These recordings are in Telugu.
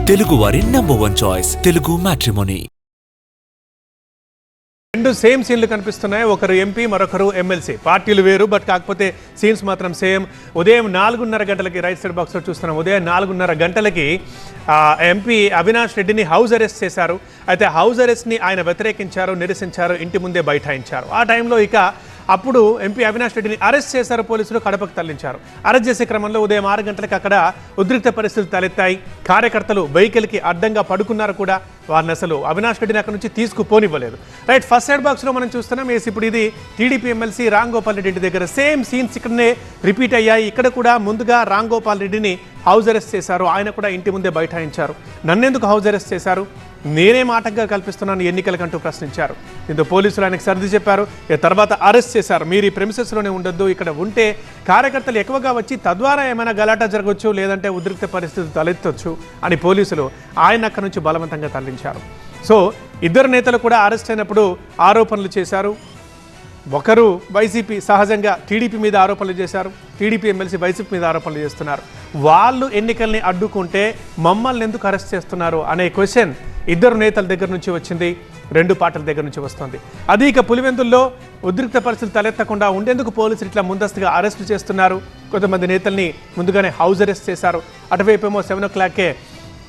తెలుగువారి నంబర్ 1 చాయిస్ తెలుగు మ్యాట్రిమోనీ. రెండు సేమ్ సీన్లు కనిపిస్తున్నాయి. ఒకరు ఎంపీ, మరొకరు ఎమ్మెల్సీ. పార్టీలు వేరు, బట్ కాకపోతే సీన్స్ మాత్రం సేమ్. ఉదయం 4:30 గంటలకి రైట్ సైడ్ బాక్స్లో చూస్తున్నాం. ఉదయం 4:30 గంటలకి ఎంపీ అవినాష్ రెడ్డిని హౌస్ అరెస్ట్ చేశారు. అయితే హౌస్ అరెస్ట్ని ఆయన వ్యతిరేకించారు, నిరసించారు, ఇంటి ముందే బైఠాయించారు. ఆ టైంలో అప్పుడు ఎంపీ అవినాష్ రెడ్డిని అరెస్ట్ చేశారు పోలీసులు, కడపకు తరలించారు. అరెస్ట్ చేసే క్రమంలో ఉదయం 6 గంటలకు అక్కడ ఉద్రిక్త పరిస్థితులు తలెత్తాయి. కార్యకర్తలు వెహికల్కి అడ్డంగా పడుకున్నారు కూడా. వారిని అసలు అవినాష్ రెడ్డిని అక్కడ నుంచి తీసుకుపోనివ్వలేదు. రైట్, ఫస్ట్ సైడ్ బాక్స్లో మనం చూస్తున్నాం. ఇప్పుడు ఇది టీడీపీ ఎమ్మెల్సీ రామ్ గోపాల్ రెడ్డి ఇంటి దగ్గర సేమ్ సీన్స్ ఇక్కడనే రిపీట్ అయ్యాయి. ఇక్కడ కూడా ముందుగా రామ్ గోపాల్ రెడ్డిని హౌస్ అరెస్ట్ చేశారు. ఆయన కూడా ఇంటి ముందే బైఠాయించారు. నన్నెందుకు హౌస్ అరెస్ట్ చేశారు, నేనేం ఆటంగా కల్పిస్తున్నాను ఎన్నికలకంటూ ప్రశ్నించారు. దీంతో పోలీసులు ఆయనకు సర్ది చెప్పారు. తర్వాత అరెస్ట్ చేశారు. మీరు ఈ ప్రెమిసెస్లోనే ఉండొద్దు, ఇక్కడ ఉంటే కార్యకర్తలు ఎక్కువగా వచ్చి తద్వారా ఏమైనా గలాటా జరగవచ్చు, లేదంటే ఉద్రిక్త పరిస్థితులు తలెత్తవచ్చు అని పోలీసులు ఆయన అక్కడి నుంచి బలవంతంగా తరలించారు. సో ఇద్దరు నేతలు కూడా అరెస్ట్ అయినప్పుడు ఆరోపణలు చేశారు. ఒకరు వైసీపీ, సహజంగా టీడీపీ మీద ఆరోపణలు చేశారు. టీడీపీ ఎమ్మెల్సీ వైసీపీ మీద ఆరోపణలు చేస్తున్నారు. వాళ్ళు ఎన్నికల్ని అడ్డుకుంటే మమ్మల్ని ఎందుకు అరెస్ట్ చేస్తున్నారు అనే క్వశ్చన్ ఇద్దరు నేతల దగ్గర నుంచి వచ్చింది, రెండు పార్టీల దగ్గర నుంచి వస్తుంది. అది పులివెందుల్లో ఉద్రిక్త పరిస్థితులు తలెత్తకుండా ఉండేందుకు పోలీసులు ఇట్లా ముందస్తుగా అరెస్టు చేస్తున్నారు. కొంతమంది నేతల్ని ముందుగానే హౌస్ అరెస్ట్ చేశారు. అటువైపేమో 7 o'clockకే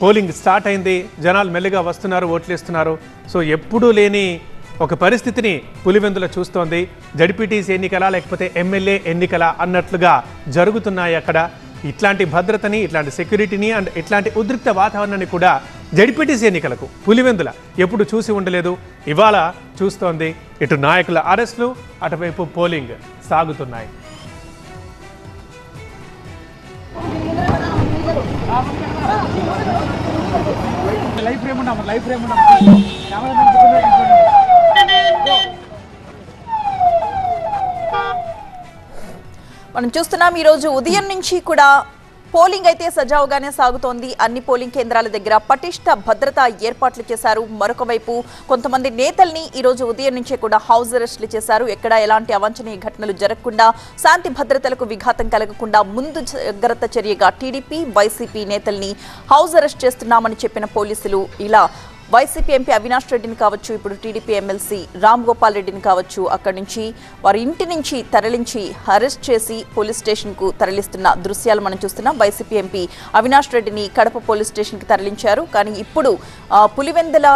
పోలింగ్ స్టార్ట్ అయింది. జనాలు మెల్లిగా వస్తున్నారు, ఓట్లేస్తున్నారు. సో ఎప్పుడూ లేని ఒక పరిస్థితిని పులివెందులో చూస్తోంది. జడ్పీటీసీ ఎన్నికల లేకపోతే ఎమ్మెల్యే ఎన్నికల అన్నట్లుగా జరుగుతున్నాయి అక్కడ. ఇట్లాంటి భద్రతని, ఇట్లాంటి సెక్యూరిటీని అండ్ ఇట్లాంటి ఉద్రిక్త వాతావరణాన్ని కూడా జడ్పీటీసీ ఎన్నికలకు పులివెందుల ఎప్పుడు చూసి ఉండలేదు. ఇవాళ చూస్తోంది. ఇటు నాయకుల అరెస్టులు, అటువైపు పోలింగ్ సాగుతున్నాయి. మనం చూస్తున్నాం ఈరోజు ఉదయం నుంచి కూడా పోలింగ్ అయితే సజావుగానే సాగుతోంది. అన్ని పోలింగ్ కేంద్రాల దగ్గర పటిష్ట భద్రతా ఏర్పాట్లు చేశారు. మరొక వైపు కొంతమంది నేతల్ని ఈరోజు ఉదయం నుంచే కూడా హౌస్ అరెస్టులు చేశారు. ఎక్కడ ఎలాంటి అవాంఛనీయ ఘటనలు జరగకుండా, శాంతి భద్రతలకు విఘాతం కలగకుండా ముందు జాగ్రత్త చర్యగా టీడీపీ, వైసీపీ నేతల్ని హౌస్ అరెస్ట్ చేస్తున్నామని చెప్పిన పోలీసులు ఇలా వైసీపీ ఎంపీ అవినాష్ రెడ్డిని కావచ్చు, ఇప్పుడు టీడీపీ ఎమ్మెల్సీ రామ్ గోపాల్ రెడ్డిని కావచ్చు, అక్కడి నుంచి వారి ఇంటి నుంచి తరలించి అరెస్ట్ చేసి పోలీస్ స్టేషన్కు తరలిస్తున్న దృశ్యాలు మనం చూస్తున్నాం. వైసీపీ ఎంపీ అవినాష్ రెడ్డిని కడప పోలీస్ స్టేషన్కి తరలించారు. కానీ ఇప్పుడు పులివెందుల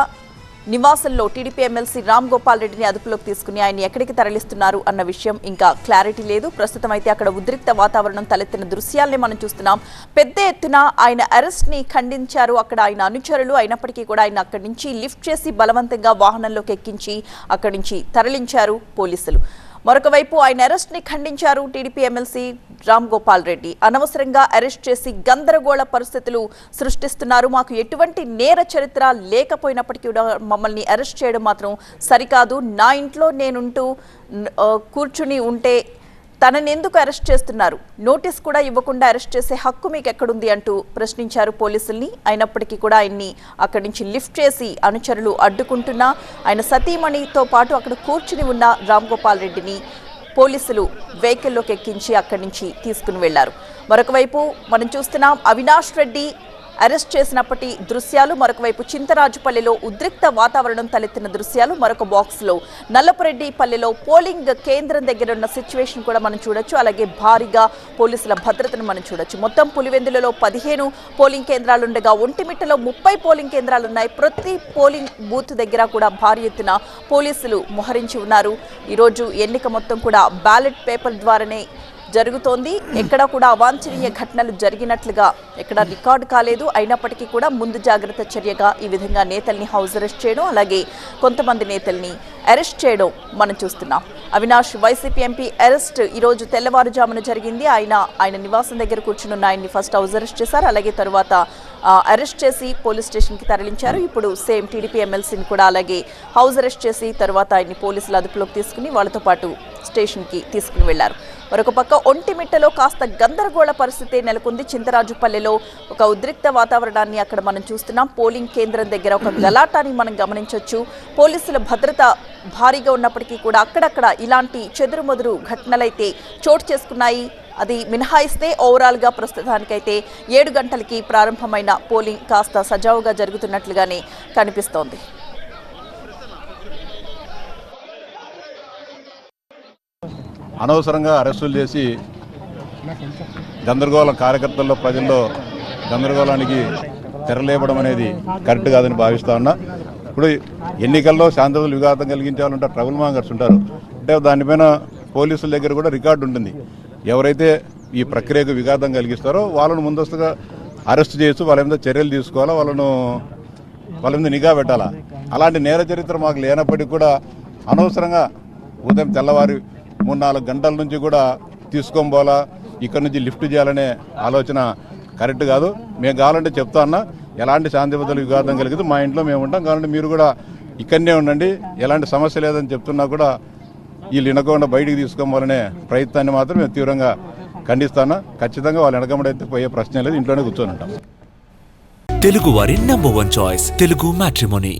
నివాసంలో టీడీపీ ఎమ్మెల్సీ రామ్ గోపాల్ రెడ్డిని అదుపులోకి తీసుకుని ఆయన ఎక్కడికి తరలిస్తున్నారు అన్న విషయం ఇంకా క్లారిటీ లేదు. ప్రస్తుతం అయితే అక్కడ ఉద్రిక్త వాతావరణం తలెత్తిన దృశ్యాలనే మనం చూస్తున్నాం. పెద్ద ఎత్తున ఆయన అరెస్ట్ ని ఖండించారు అక్కడ ఆయన అనుచరులు. అయినప్పటికీ కూడా ఆయన అక్కడి నుంచి లిఫ్ట్ చేసి బలవంతంగా వాహనంలోకి ఎక్కించి అక్కడి నుంచి తరలించారు పోలీసులు. మరొక వైపు ఆయన అరెస్ట్ ని ఖండించారు టీడీపీ ఎమ్మెల్సీ రామ్ గోపాల్ రెడ్డి. అనవసరంగా అరెస్ట్ చేసి గందరగోళ పరిస్థితులు సృష్టిస్తున్నారు, మాకు ఎటువంటి నేర చరిత్ర లేకపోయినప్పటికీ కూడా మమ్మల్ని అరెస్ట్ చేయడం మాత్రం సరికాదు, నా ఇంట్లో నేనుంటూ కూర్చుని ఉంటే తనని ఎందుకు అరెస్ట్ చేస్తున్నారు, నోటీస్ కూడా ఇవ్వకుండా అరెస్ట్ చేసే హక్కు మీకు ఎక్కడుంది అంటూ ప్రశ్నించారు పోలీసుల్ని. అయినప్పటికీ కూడా ఆయన్ని అక్కడి నుంచి లిఫ్ట్ చేసి అనుచరులు అడ్డుకుంటున్నా ఆయన సతీమణితో పాటు అక్కడ కూర్చుని ఉన్న రామ్ గోపాల్ రెడ్డిని పోలీసులు వెహికల్లోకి ఎక్కించి అక్కడి నుంచి తీసుకుని వెళ్లారు. మరొక వైపు మనం చూస్తున్నాం అవినాష్ రెడ్డి అరెస్ట్ చేసినప్పటి దృశ్యాలు, మరొక వైపు చింతరాజుపల్లిలో ఉద్రిక్త వాతావరణం తలెత్తిన దృశ్యాలు, మరొక బాక్స్లో నల్లపురెడ్డిపల్లిలో పోలింగ్ కేంద్రం దగ్గర ఉన్న సిచ్యువేషన్ కూడా మనం చూడొచ్చు. అలాగే భారీగా పోలీసుల భద్రతను మనం చూడొచ్చు. మొత్తం పులివెందులలో 15 పోలింగ్ కేంద్రాలు ఉండగా ఒంటిమిట్టలో 30 పోలింగ్ కేంద్రాలు ఉన్నాయి. ప్రతి పోలింగ్ బూత్ దగ్గర కూడా భారీ ఎత్తున పోలీసులు మోహరించి ఉన్నారు. ఈరోజు ఎన్నిక మొత్తం కూడా బ్యాలెట్ పేపర్ ద్వారానే జరుగుతోంది. ఎక్కడ కూడా అవాంఛనీయ ఘటనలు జరిగినట్లుగా ఎక్కడ రికార్డు కాలేదు. అయినప్పటికీ కూడా ముందు జాగ్రత్త చర్యగా ఈ విధంగా నేతల్ని హౌస్ అరెస్ట్ చేయడం, అలాగే కొంతమంది నేతల్ని అరెస్ట్ చేయడం మనం చూస్తున్నాం. అవినాష్ వైసీపీ ఎంపీ అరెస్ట్ ఈరోజు తెల్లవారుజామున జరిగింది. ఆయన నివాసం దగ్గర కూర్చున్న ఆయన్ని ఫస్ట్ హౌస్ అరెస్ట్ చేశారు. అలాగే తరువాత అరెస్ట్ చేసి పోలీస్ స్టేషన్కి తరలించారు. ఇప్పుడు సేమ్ టీడీపీ ఎమ్మెల్సీని కూడా అలాగే హౌస్ అరెస్ట్ చేసి తర్వాత ఆయన్ని పోలీసులు అదుపులోకి తీసుకుని వాళ్ళతో పాటు స్టేషన్కి తీసుకుని వెళ్లారు. మరొక పక్క ఒంటిమిట్టలో కాస్త గందరగోళ పరిస్థితి నెలకొంది. చింతరాజుపల్లిలో ఒక ఉద్రిక్త వాతావరణాన్ని అక్కడ మనం చూస్తున్నాం. పోలింగ్ కేంద్రం దగ్గర ఒక గలాటాని మనం గమనించవచ్చు. పోలీసుల భద్రత భారీగా ఉన్నప్పటికీ కూడా అక్కడక్కడ ఇలాంటి చెదురుమదురు ఘటనలైతే చోటు చేసుకున్నాయి. అది మినహాయిస్తే ఓవరాల్గా ప్రస్తుతానికైతే 7 గంటలకి ప్రారంభమైన పోలింగ్ కాస్త సజావుగా జరుగుతున్నట్లుగానే కనిపిస్తోంది. అనవసరంగా అరెస్టులు చేసి గందరగోళం కార్యకర్తల్లో ప్రజల్లో గందరగోళానికి తెరలేపడం అనేది కరెక్ట్ కాదని భావిస్తా ఉన్నా. ఇప్పుడు ఎన్నికల్లో శాంతియుత విఘాతం కలిగించే వాళ్ళు ఉంటారు, ట్రబుల్ మాంగర్స్ ఉంటారు. అంటే దానిపైన పోలీసుల దగ్గర కూడా రికార్డు ఉంటుంది. ఎవరైతే ఈ ప్రక్రియకు విఘాతం కలిగిస్తారో వాళ్ళను ముందస్తుగా అరెస్ట్ చేయొచ్చు, వాళ్ళ మీద చర్యలు తీసుకోవాలా, వాళ్ళ మీద నిఘా పెట్టాలా. అలాంటి నేర చరిత్ర మాకు లేనప్పటికీ కూడా అనవసరంగా ఉదయం తెల్లవారి 3-4 గంటల నుంచి కూడా తీసుకొని పోవాలా, ఇక్కడ నుంచి లిఫ్ట్ చేయాలనే ఆలోచన కరెక్ట్ కాదు. మేము కావాలంటే చెప్తా ఉన్నా, ఎలాంటి శాంతి భద్రతలు విఘాతం కలిగితే మా ఇంట్లో మేము ఉంటాం, కావాలంటే మీరు కూడా ఇక్కడనే ఉండండి, ఎలాంటి సమస్య లేదని చెప్తున్నా కూడా వీళ్ళు వినకుండా బయటికి తీసుకోవాలనే ప్రయత్నాన్ని మాత్రం మేము తీవ్రంగా ఖండిస్తాను. ఖచ్చితంగా వాళ్ళు వెనకబడైతే పోయే ప్రశ్న లేదు, ఇంట్లోనే కూర్చొని ఉంటాం. తెలుగు వారి నంబర్ 1 చాయిస్ తెలుగు మ్యాట్రిమోనీ.